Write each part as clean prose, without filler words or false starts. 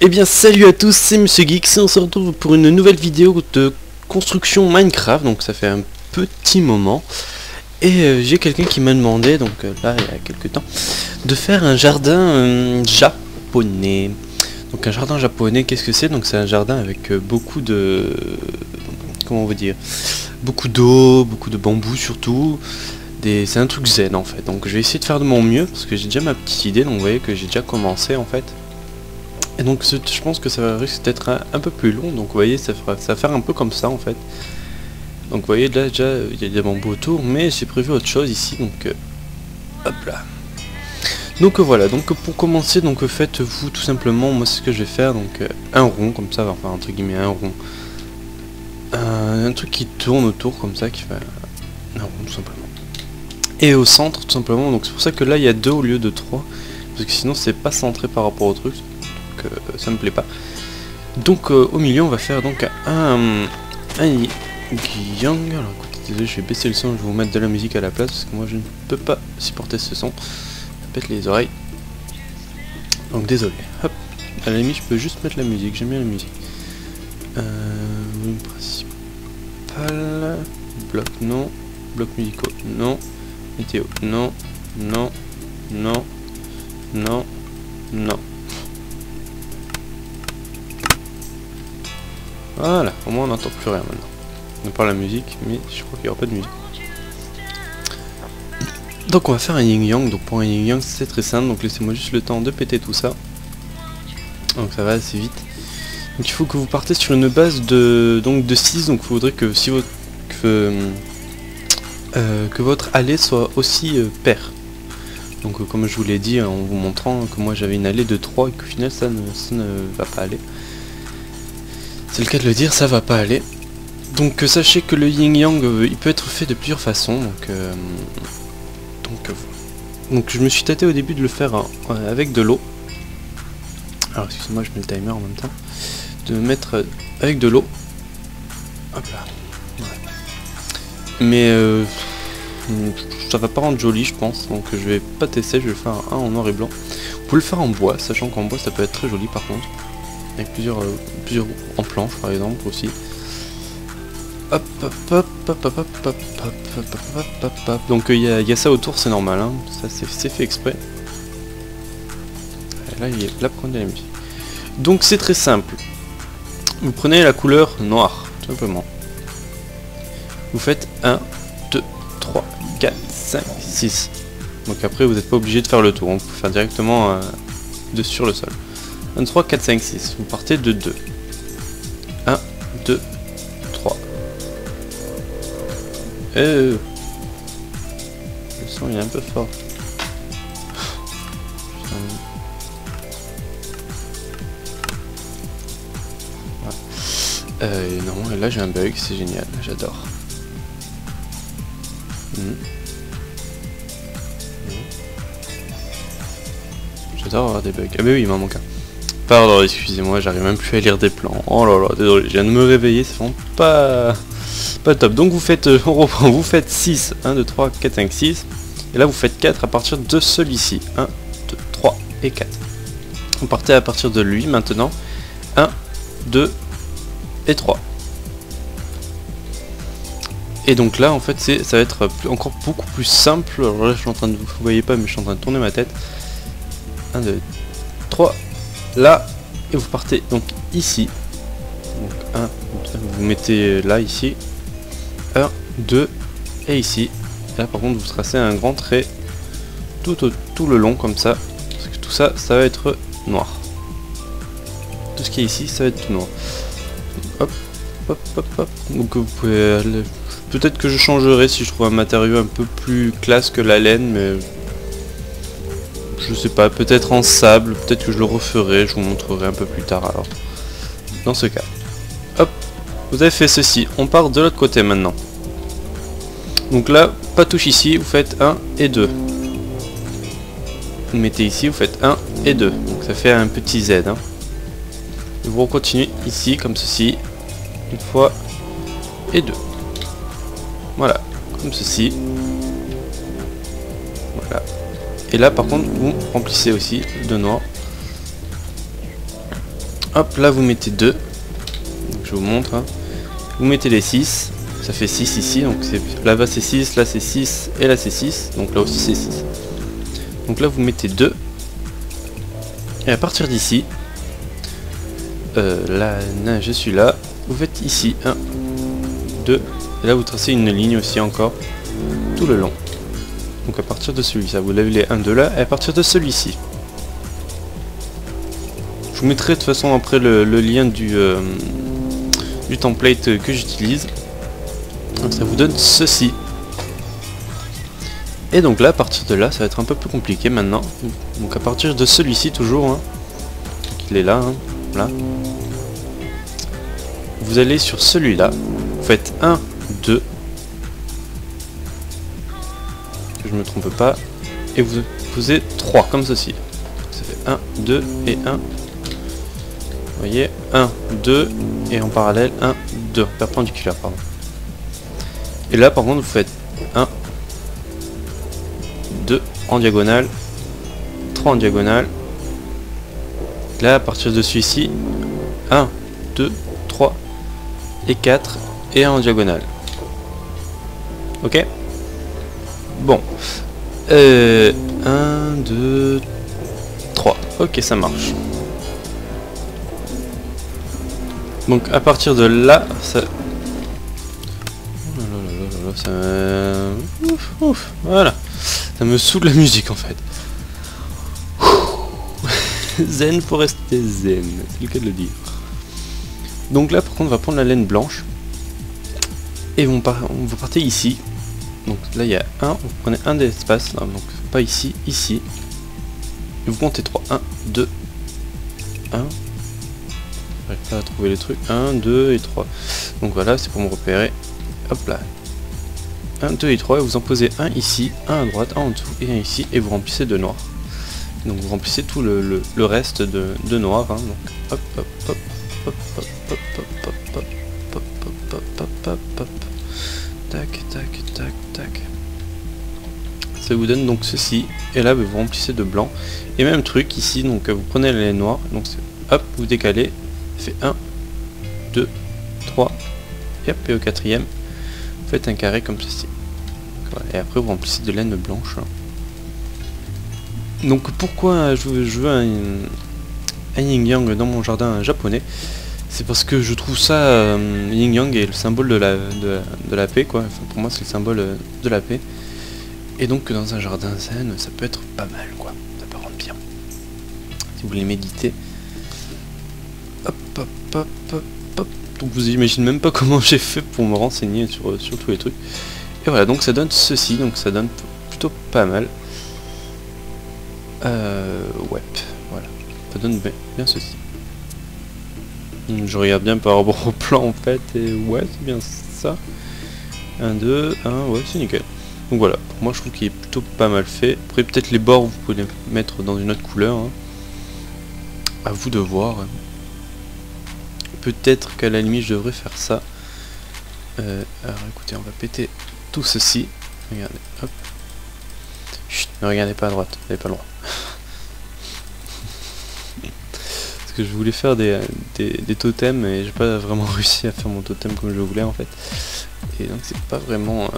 Eh bien salut à tous, c'est Monsieur Geeks et on se retrouve pour une nouvelle vidéo de construction Minecraft. Donc ça fait un petit moment. Et j'ai quelqu'un qui m'a demandé, donc là il y a quelques temps, de faire un jardin japonais. Donc un jardin japonais, qu'est-ce que c'est? Donc c'est un jardin avec beaucoup de... comment on va dire? Beaucoup d'eau, beaucoup de bambou surtout. C'est un truc zen en fait. Donc je vais essayer de faire de mon mieux parce que j'ai déjà ma petite idée. Donc vous voyez que j'ai déjà commencé en fait. Et donc je pense que ça risque d'être un peu plus long, donc vous voyez ça va faire un peu comme ça en fait. Donc vous voyez là déjà il y a des bambous autour, mais j'ai prévu autre chose ici, donc hop là. Donc voilà, donc pour commencer, donc faites-vous tout simplement, moi c'est ce que je vais faire, donc un rond comme ça, enfin entre guillemets un rond. Un truc qui tourne autour comme ça, qui fait un rond tout simplement. Et au centre tout simplement, donc c'est pour ça que là il y a 2 au lieu de 3, parce que sinon c'est pas centré par rapport au truc. Ça me plaît pas. Donc au milieu on va faire donc un yang. Alors écoutez, désolé, je vais baisser le son, je vais vous mettre de la musique à la place parce que moi je ne peux pas supporter ce son, ça pète les oreilles. Donc désolé. Hop, à la limite je peux juste mettre la musique, j'aime bien la musique. Principal, bloc non, bloc musicaux non, météo non, non, non, non, non. Voilà, au moins on n'entend plus rien maintenant. On parle la musique, mais je crois qu'il n'y aura pas de musique. Donc on va faire un yin-yang. Donc pour un yin-yang c'est très simple, donc laissez-moi juste le temps de péter tout ça. Donc ça va assez vite. Donc il faut que vous partez sur une base de 6, donc il faudrait que si votre que votre allée soit aussi paire. Donc comme je vous l'ai dit en vous montrant que moi j'avais une allée de 3 et qu'au final ça ne va pas aller. C'est le cas de le dire, ça va pas aller. Donc sachez que le yin-yang il peut être fait de plusieurs façons. Donc je me suis tâté au début de le faire avec de l'eau. Alors excusez-moi, je mets le timer en même temps. De mettre avec de l'eau. Hop là. Voilà. Mais ça va pas rendre joli je pense. Donc je vais pas tester, je vais faire un en noir et blanc. Vous pouvez le faire en bois, sachant qu'en bois ça peut être très joli par contre. Avec plusieurs en planche par exemple aussi. Hop hop hop hop hop hop hop hop hop hop hop. Donc il y a ça autour, c'est normal, hein. Ça c'est fait exprès. Et là il est là, prenez la musique. Donc c'est très simple. Vous prenez la couleur noire, tout simplement. Vous faites 1, 2, 3, 4, 5, 6. Donc après vous n'êtes pas obligé de faire le tour, on peut faire directement sur le sol. 1, 3, 4, 5, 6. Vous partez de 2. 1, 2, 3. Le son il est un peu fort. Non, et là j'ai un bug, c'est génial, j'adore. J'adore avoir des bugs. Ah mais oui, il m'en manque un. Pardon, excusez-moi, j'arrive même plus à lire des plans. Oh là là, désolé, je viens de me réveiller, c'est vraiment pas top. Donc vous faites, on reprend, vous faites 6, 1, 2, 3, 4, 5, 6. Et là vous faites 4 à partir de celui-ci. 1, 2, 3 et 4. Vous partez à partir de lui maintenant. 1, 2 et 3. Et donc là en fait ça va être encore beaucoup plus simple. Alors là je suis en train de, vous voyez pas mais je suis en train de tourner ma tête. 1, 2, 3. Là, et vous partez donc ici. Donc 1, 2, vous mettez là, ici. 1, 2, et ici. Et là par contre vous tracez un grand trait tout le long comme ça. Parce que tout ça, ça va être noir. Tout ce qui est ici, ça va être tout noir. Hop, hop, hop, hop. Donc vous pouvez aller... Peut-être que je changerai si je trouve un matériau un peu plus classe que la laine, mais... Je sais pas, peut-être en sable, peut-être que je le referai, je vous montrerai un peu plus tard alors. Dans ce cas. Hop, vous avez fait ceci, on part de l'autre côté maintenant. Donc là, pas touche ici, vous faites 1 et 2. Vous mettez ici, vous faites 1 et 2. Donc ça fait un petit Z. Hein. Et vous continuez ici, comme ceci. Une fois et 2. Voilà, comme ceci. Voilà. Et là par contre vous remplissez aussi de noir. Hop, là vous mettez 2. Donc, je vous montre. Hein. Vous mettez les 6. Ça fait 6 ici. Donc là-bas c'est 6, là c'est 6 et là c'est 6. Donc là aussi c'est 6. Donc là vous mettez 2. Et à partir d'ici, là je suis là. Vous faites ici 1, 2. Et là vous tracez une ligne aussi encore tout le long. Donc à partir de celui-ci, vous l'avez les 1, 2 là. Et à partir de celui-ci. Je vous mettrai de toute façon après le lien du template que j'utilise. Donc ça vous donne ceci. Et donc là, à partir de là, ça va être un peu plus compliqué maintenant. Donc à partir de celui-ci toujours, hein, il est là, hein, là. Vous allez sur celui-là, vous faites 1, 2, que je me trompe pas, et vous posez 3 comme ceci. Ça fait 1, 2 et 1. Vous voyez, 1, 2, et en parallèle 1, 2, perpendiculaire, pardon. Et là par contre vous faites 1, 2 en diagonale, 3 en diagonale. Là à partir de celui-ci, 1, 2, 3 et 4 et 1 en diagonale. Ok. Bon. 1, 2, 3. Ok, ça marche. Donc à partir de là, ça... Ça me... Ouf, voilà. Ça me saoule la musique en fait. Zen, faut rester zen, c'est le cas de le dire. Donc là par contre on va prendre la laine blanche. Et vous partez ici. Donc là il y a 1, vous prenez un d'espace, donc pas ici, ici. Et vous comptez 3. 1, 2, 1. J'arrive pas à trouver les trucs. 1, 2 et 3. Donc voilà, c'est pour me repérer. Hop là. 1, 2 et 3, et vous en posez un ici, un à droite, un en dessous et un ici, et vous remplissez de noir. Donc vous remplissez tout le reste de noir. Hein, donc hop hop hop hop hop hop hop hop hop hop hop hop hop hop. Tac tac tac tac. Ça vous donne donc ceci, et là vous remplissez de blanc. Et même truc ici, donc vous prenez la laine noire, donc hop, vous décalez, ça fait 1, 2, 3, et hop, et au quatrième, vous faites un carré comme ceci. Voilà, et après vous remplissez de laine blanche. Donc pourquoi je veux un yin-yang dans mon jardin japonais? C'est parce que je trouve ça, yin-yang est le symbole de la paix, quoi. Enfin, pour moi c'est le symbole de la paix. Et donc dans un jardin zen, ça peut être pas mal, quoi. Ça peut rendre bien. Si vous voulez méditer. Hop, hop, hop, hop, hop. Donc vous imaginez même pas comment j'ai fait pour me renseigner sur tous les trucs. Et voilà, donc ça donne ceci, donc ça donne plutôt pas mal. Ouais, voilà. Ça donne bien ceci. Je regarde bien par rapport au plan en fait, et ouais, c'est bien ça. 1, 2, 1, ouais, c'est nickel. Donc voilà, pour moi je trouve qu'il est plutôt pas mal fait. Après peut-être les bords vous pouvez les mettre dans une autre couleur. Hein. À vous de voir. Peut-être qu'à la limite je devrais faire ça. Alors écoutez, on va péter tout ceci. Regardez, hop. Chut, ne regardez pas à droite, vous n'avez pas le droit. Parce que je voulais faire des totems et j'ai pas vraiment réussi à faire mon totem comme je voulais en fait. Et donc c'est pas vraiment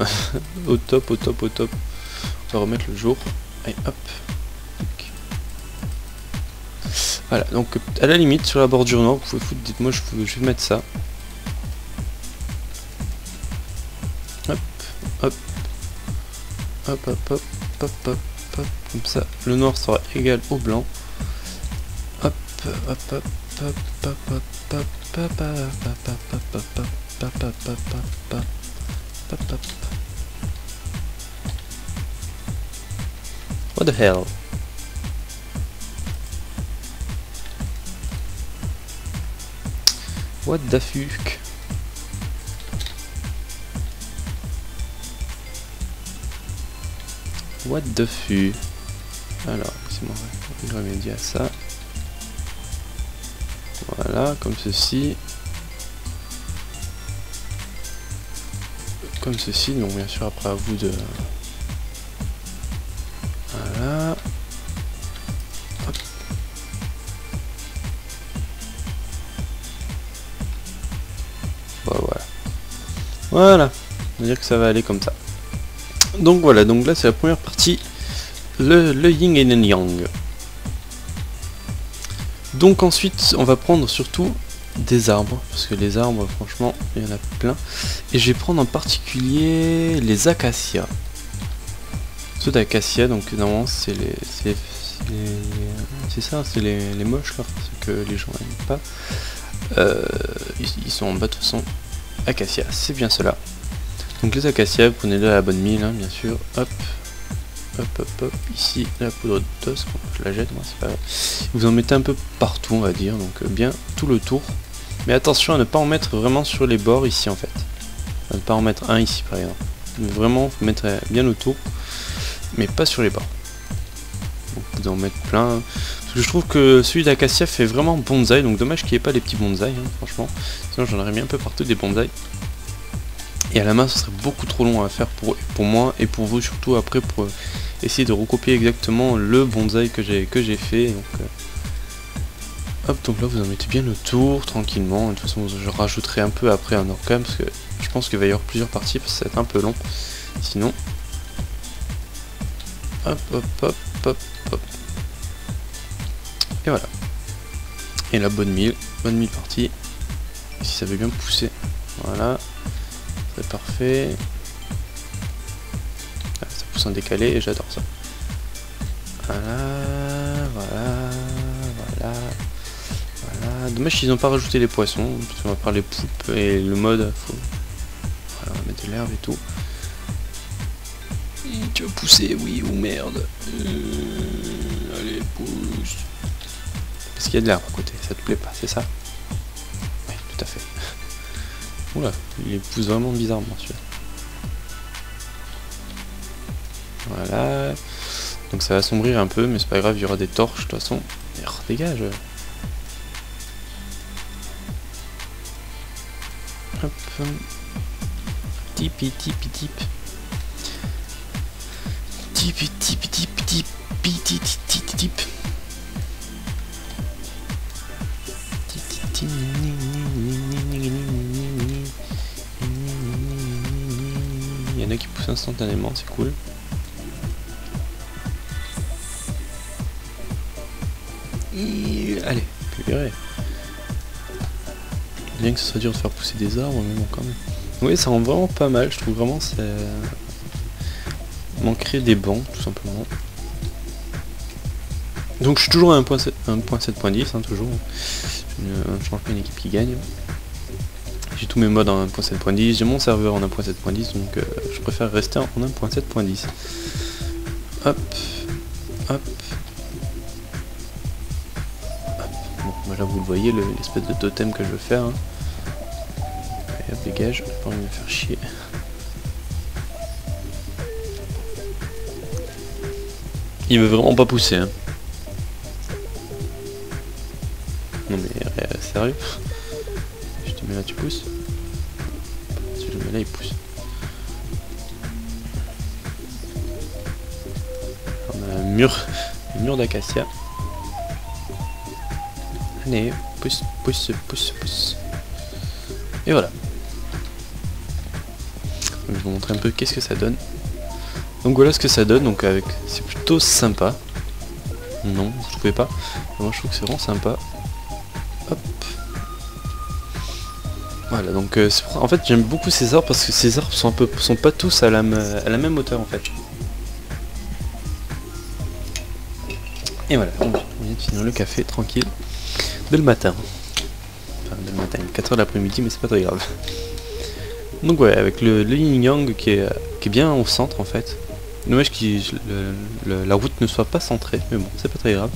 au top. On va remettre le jour. Allez hop. Voilà, donc à la limite sur la bordure nord, vous pouvez foutre, dites-moi je vais mettre ça. Hop, hop. Hop hop hop hop hop hop, comme ça le noir sera égal au blanc. Hop hop hop hop hop hop hop hop hop hop hop hop. What the hell? What the fuck? What the fuck? Alors, c'est bon, je remédier à ça. Voilà, comme ceci. Comme ceci, donc bien sûr après à vous de... Voilà. Hop. voilà. Voilà, on va dire que ça va aller comme ça. Donc voilà, donc là c'est la première partie, le yin et le yang. Donc ensuite on va prendre surtout des arbres, parce que les arbres franchement il y en a plein. Et je vais prendre en particulier les acacias. Ceux d'acacia, donc normalement c'est les moches là, ceux que les gens n'aiment pas. Ils sont en bas de toute façon. Acacia, c'est bien cela. Donc les acacias, vous prenez-le à la bonne mine, hein, bien sûr. Hop, hop, hop, hop. Ici la poudre d'os, je la jette, moi c'est pas grave. Vous en mettez un peu partout, on va dire, donc bien tout le tour. Mais attention à ne pas en mettre vraiment sur les bords ici en fait. À ne pas en mettre un ici par exemple. Mais vraiment, faut mettre bien autour, mais pas sur les bords. Donc, vous en mettre plein. Parce que je trouve que celui d'acacia fait vraiment bonsaï, donc dommage qu'il n'y ait pas les petits bonsaïs, hein, franchement. Sinon j'en aurais mis un peu partout des bonsaïs. Et à la main, ce serait beaucoup trop long à faire pour moi et pour vous surtout après pour essayer de recopier exactement le bonsaï que j'ai fait. Donc, hop, donc là vous en mettez bien autour, tranquillement. De toute façon, je rajouterai un peu après un orcam parce que je pense qu'il va y avoir plusieurs parties parce que ça va être un peu long. Sinon, hop, hop, hop, hop, hop. Et voilà. Et la bonne mille partie. Si ça veut bien pousser, voilà. C'est parfait. Ah, ça pousse en décalé et j'adore ça. Voilà, voilà. Dommage qu'ils n'ont pas rajouté les poissons, parce qu'on va parler poulpe et le mode, faut... Voilà, on va mettre de l'herbe et tout. Tu vas pousser, oui ou merde. Allez, pousse. Parce qu'il y a de l'herbe à côté, ça te plaît pas, c'est ça? Oui, tout à fait. Oula, il pousse vraiment bizarrement celui-là. Voilà. Donc ça va assombrir un peu, mais c'est pas grave, il y aura des torches de toute façon. Et dégage. Hop. Tipi tipi tip. Tipi tipi tipi tip. Tipi tipi tip. Il y en a qui poussent instantanément, c'est cool. Allez, purée. Bien que ce soit dur de faire pousser des arbres, mais bon quand même. Oui, ça rend vraiment pas mal, je trouve vraiment ça manquerait des bancs, tout simplement. Donc je suis toujours à 1.7.10, hein, toujours. Je ne change pas une équipe qui gagne. J'ai tous mes modes en 1.7.10, j'ai mon serveur en 1.7.10, donc je préfère rester en 1.7.10. Hop, hop. Bon, là vous le voyez, l'espèce de totem que je veux faire. Hein. Et hop, dégage, j'ai pas envie de me faire chier. Il veut vraiment pas pousser. Hein. Non mais sérieux? Je te mets là, tu pousses? Si je le mets là, il pousse. On a un mur d'acacia. Allez, pousse, pousse, pousse, pousse. Et voilà. Donc, je vais vous montrer un peu qu'est-ce que ça donne. Donc voilà ce que ça donne, donc avec, c'est plutôt sympa. Non, vous trouvez pas? Moi je trouve que c'est vraiment sympa. Hop. Voilà, donc en fait j'aime beaucoup ces arbres parce que ces arbres sont pas tous à la même hauteur en fait. Et voilà, on vient de finir le café tranquille dès le matin. Enfin dès le matin, 4h de l'après-midi, mais c'est pas très grave. Donc ouais, avec le yin yang qui est bien au centre en fait. Dommage que la route ne soit pas centrée, mais bon, c'est pas très grave.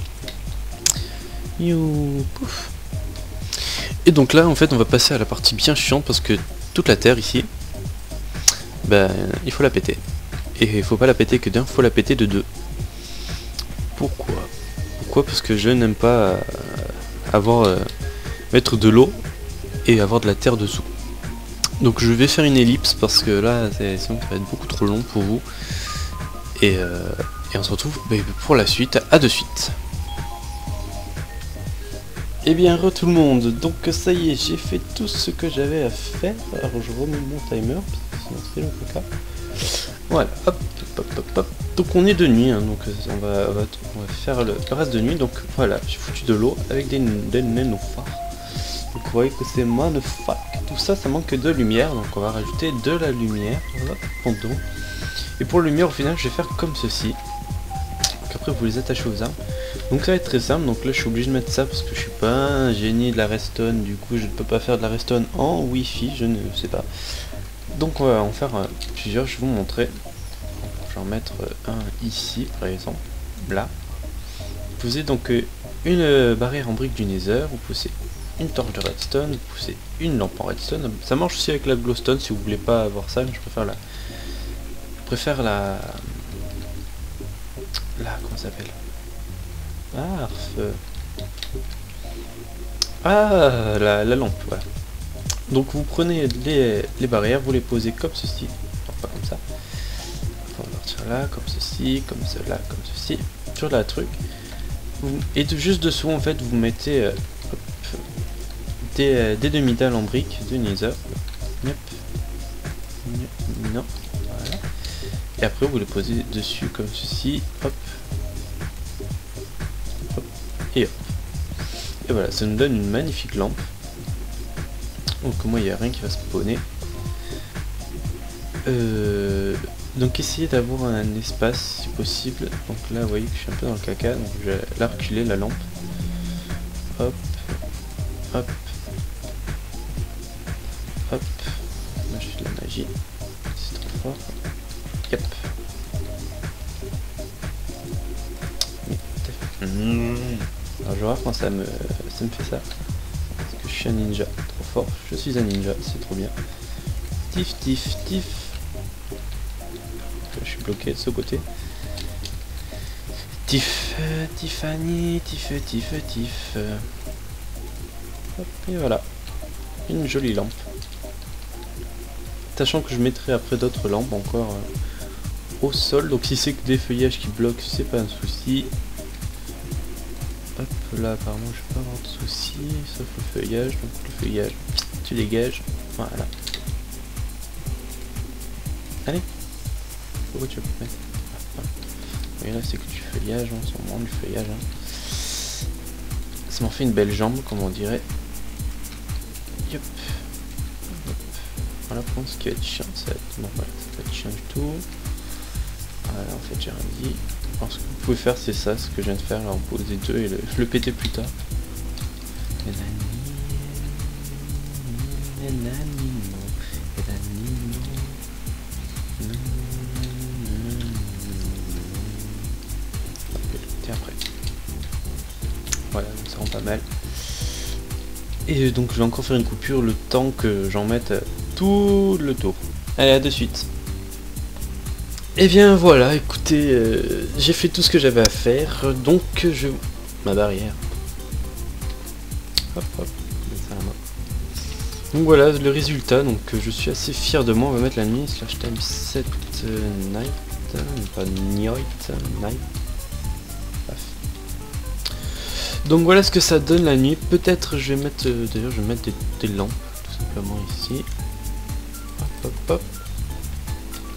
You, pouf. Et donc là, en fait, on va passer à la partie bien chiante parce que toute la terre ici, ben, il faut la péter. Et il faut pas la péter que d'un, il faut la péter de deux. Pourquoi? Pourquoi? Parce que je n'aime pas mettre de l'eau et avoir de la terre dessous. Donc je vais faire une ellipse parce que là, sinon ça va être beaucoup trop long pour vous. Et on se retrouve pour la suite, à de suite. Et bien re tout le monde, donc ça y est, j'ai fait tout ce que j'avais à faire. Alors je remets mon timer, parce que sinon c'est le cas. Voilà, hop, hop, hop, hop. Donc on est de nuit, hein, donc on va faire le reste de nuit. Donc voilà, j'ai foutu de l'eau avec des nénuphars. Donc vous voyez que c'est magnifique. Tout ça, ça manque de lumière, donc on va rajouter de la lumière. Hop, pardon. Et pour la lumière, au final, je vais faire comme ceci. Donc après, vous les attachez aux arbres. Donc ça va être très simple. Donc là, je suis obligé de mettre ça parce que je suis pas un génie de la redstone. Du coup, je ne peux pas faire de la redstone en Wi-Fi, je ne sais pas. Donc on va en faire plusieurs, je vais vous montrer. Je vais en mettre un ici, par exemple. Là. Vous posez donc une barrière en brique du Nether. Vous posez une torche de redstone. Vous posez une lampe en redstone. Ça marche aussi avec la glowstone si vous voulez pas avoir ça. Mais je préfère la... comment ça s'appelle? La lampe, voilà. Donc vous prenez les barrières, vous les posez comme ceci, enfin pas comme ça. On va partir là, comme ceci, comme cela, comme ceci, sur la truc. Et juste dessous en fait vous mettez des demi-dalles en briques de Nether. Non, voilà. Et après vous les posez dessus comme ceci, hop. Hop, et hop. Et voilà, ça nous donne une magnifique lampe. Donc moi il n'y a rien qui va spawner. Donc essayez d'avoir un espace si possible. Donc là vous voyez que je suis un peu dans le caca, donc je vais la reculer la lampe. Hop, hop, hop. Moi je fais de la magie, c'est trop fort. Yep. Alors je vais voir quand ça me fait ça. Parce que je suis un ninja, trop fort. Je suis un ninja, c'est trop bien. Tif, tif, tif. Je suis bloqué de ce côté. Tif, Tiffany, tif, tif, tif. Hop, et voilà. Une jolie lampe. Sachant que je mettrai après d'autres lampes encore au sol. Donc si c'est que des feuillages qui bloquent, c'est pas un souci. Hop, là apparemment je vais pas avoir de soucis, sauf le feuillage. Donc le feuillage, tu dégages. Voilà. Allez. Pourquoi tu veux mettre? Et là c'est que du feuillage, on s'en rend du feuillage. Hein. Ça m'en fait une belle jambe, comme on dirait. Yep. Hop. Voilà, pour ce qui va être chiant, ça va être... Bon, voilà, ça va être chiant du tout. Voilà, en fait j'ai rien dit. Alors ce que vous pouvez faire c'est ça, ce que je viens de faire, là on pose les deux et le péter plus tard. Après. Voilà, donc ça rend pas mal. Et donc je vais encore faire une coupure le temps que j'en mette tout le tour. Allez, à de suite. Et bien voilà, écoutez, j'ai fait tout ce que j'avais à faire, donc je... Ma barrière. Hop hop, donc voilà le résultat, donc je suis assez fier de moi. On va mettre la nuit, slash time set night, pas night, night. Bref. Donc voilà ce que ça donne la nuit. Peut-être je vais mettre, d'ailleurs je vais mettre des lampes, tout simplement ici. Hop hop hop.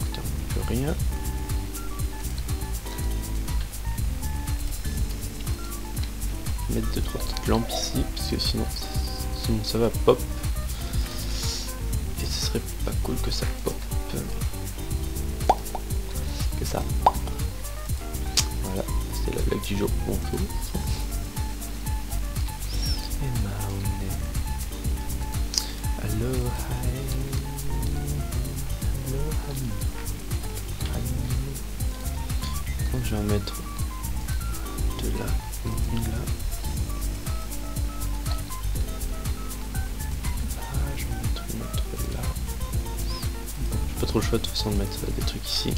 Écoutez, on ne peut rien. Mettre 2-3 petites lampes ici, parce que sinon ça va pop. Et ce serait pas cool que ça pop. Que ça. Voilà, c'est la blague du jour. Bonjour. Donc je vais en mettre de là, une là. Je vais mettre une autre là. Bon, j'ai pas trop le choix de toute façon de mettre des trucs ici.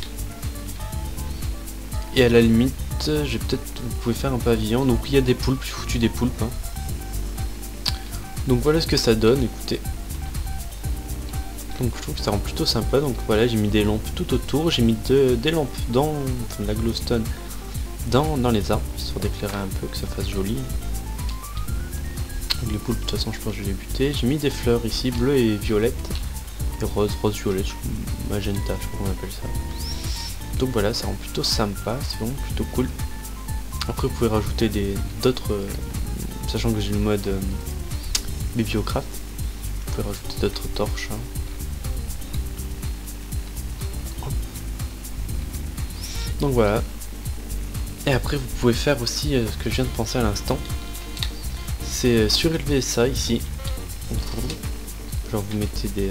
Et à la limite, j'ai peut-être, vous pouvez faire un pavillon. Donc il y a des poulpes, j'ai foutu des poulpes. Hein. Donc voilà ce que ça donne, écoutez. Donc je trouve que ça rend plutôt sympa. Donc voilà, j'ai mis des lampes tout autour. J'ai mis des lampes dans la glowstone dans les arbres, histoire d'éclairer un peu, que ça fasse joli. Les poules, de toute façon, je pense que je l'ai buté. J'ai mis des fleurs ici, bleues et violettes. Et rose-violet, magenta, je sais pas comment on appelle ça. Donc voilà, ça rend plutôt sympa, c'est vraiment plutôt cool. Après, vous pouvez rajouter d'autres, sachant que j'ai le mode Bibliocraft, vous pouvez rajouter d'autres torches. Hein. Donc voilà. Et après, vous pouvez faire aussi ce que je viens de penser à l'instant. C'est surélever ça ici. Genre vous mettez des...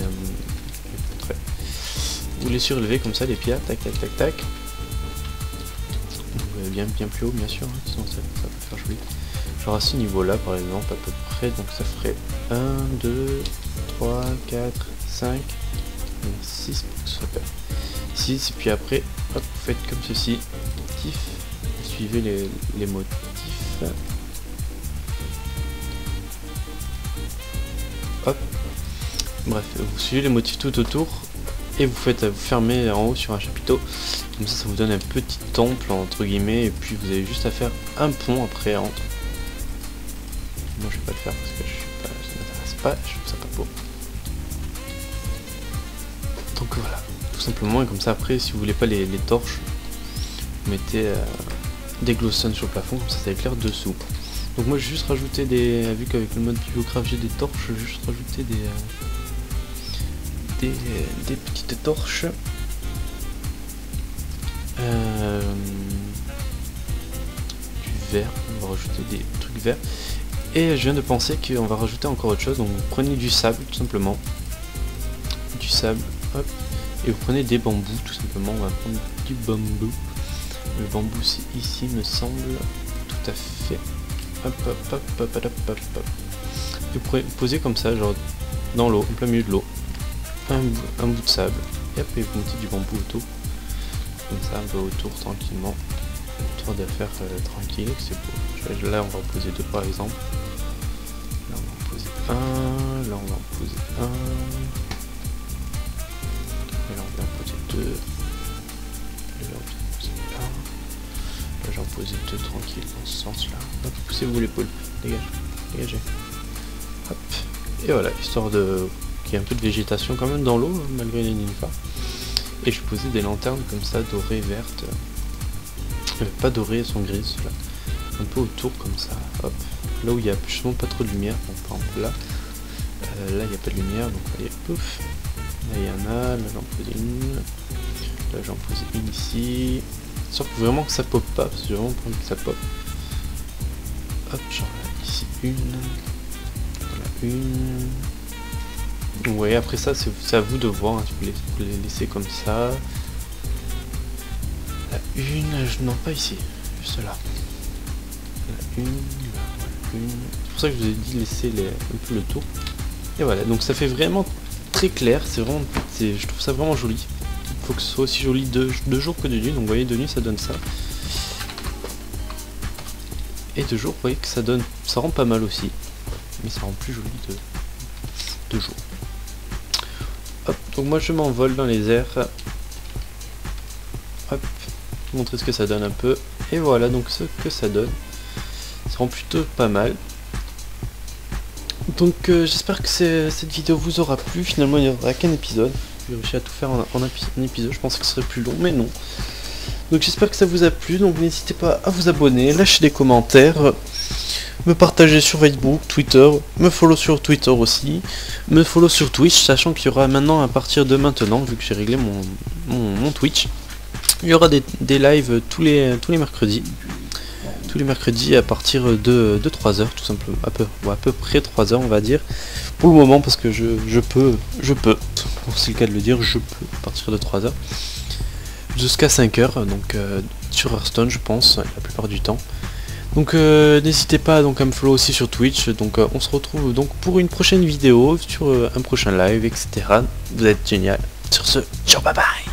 vous les surélevez comme ça, les pierres, tac tac tac tac. Bien plus haut bien sûr, hein, sinon ça peut faire joli. Genre à ce niveau là par exemple à peu près, donc ça ferait 1, 2, 3, 4, 5, 6 pour que ce soit pas 6, et puis après, hop, vous faites comme ceci, suivez les motifs. Hop. Bref, vous suivez les motifs tout autour et vous fermez en haut sur un chapiteau. Comme ça vous donne un petit temple entre guillemets, et puis vous avez juste à faire un pont après entre. Moi je vais pas le faire parce que ça m'intéresse pas, je trouve ça pas beau. Donc voilà, tout simplement, et comme ça après si vous voulez pas les torches, vous mettez des glowstones sur le plafond, comme ça éclaire dessous. Donc moi j'ai juste rajouté vu qu'avec le mode Bibliocraft j'ai des torches, j'ai juste rajouté des petites torches. Du vert, on va rajouter des trucs verts. Et je viens de penser qu'on va rajouter encore autre chose, donc vous prenez du sable tout simplement. Du sable, hop, et vous prenez des bambous tout simplement, on va prendre du bambou. Le bambou c'est ici me semble, tout à fait. Hop hop hop hop hop hop hop. Et vous pouvez poser comme ça, genre dans l'eau, en plein milieu de l'eau, un bout de sable, et après vous mettez du bambou autour, comme ça un peu autour tranquillement, autour de faire tranquille, c'est beau. Là on va en poser deux par exemple, là on va en poser un, là on va en poser un, et là on va en poser deux, et là on va en poser un, là j'en poser deux tranquille dans ce sens là. Hop, poussez-vous l'épaule, dégagez, hop, et voilà, histoire de qu'il y ait un peu de végétation quand même dans l'eau malgré les nénuphars. Et je posais des lanternes comme ça, dorées, vertes, pas dorées, elles sont grises là, un peu autour comme ça, hop, là où il y a justement pas trop de lumière, donc par exemple là, là il n'y a pas de lumière, donc allez, pouf, là il y en a, là j'en pose une, là j'en pose une ici, sauf que vraiment que ça pop pas, parce que j'ai vraiment pas envie que ça pop. Hop, genre là, ici une, voilà une. Ouais, après ça c'est à vous de voir, hein, si vous les laissez comme ça. La une, non pas ici, juste là. La une, là, voilà, une. C'est pour ça que je vous ai dit de laisser un peu le tour. Et voilà, donc ça fait vraiment très clair, c'est vraiment, je trouve ça vraiment joli. Il faut que ce soit aussi joli de jour que de nuit, donc vous voyez de nuit ça donne ça. Et de jour vous voyez que ça rend pas mal aussi, mais ça rend plus joli de jour. Hop, donc moi je m'envole dans les airs. Hop, vous montrer ce que ça donne un peu. Et voilà donc ce que ça donne. Ça rend plutôt pas mal. Donc j'espère que cette vidéo vous aura plu. Finalement il n'y aura qu'un épisode. J'ai réussi à tout faire en un épisode. Je pensais que ce serait plus long, mais non. Donc j'espère que ça vous a plu. Donc n'hésitez pas à vous abonner, lâcher des commentaires, me partager sur Facebook, Twitter, me follow sur Twitter aussi, me follow sur Twitch, sachant qu'il y aura maintenant à partir de maintenant, vu que j'ai réglé mon Twitch, il y aura des lives tous les mercredis. Tous les mercredis à partir de 3h tout simplement, à peu près 3h on va dire, pour le moment parce que je peux, c'est le cas de le dire, je peux à partir de 3h, jusqu'à 5h, donc sur Hearthstone je pense, la plupart du temps. Donc n'hésitez pas donc à me follow aussi sur Twitch, donc on se retrouve donc pour une prochaine vidéo, sur un prochain live, etc. Vous êtes génial. Sur ce, ciao, bye bye.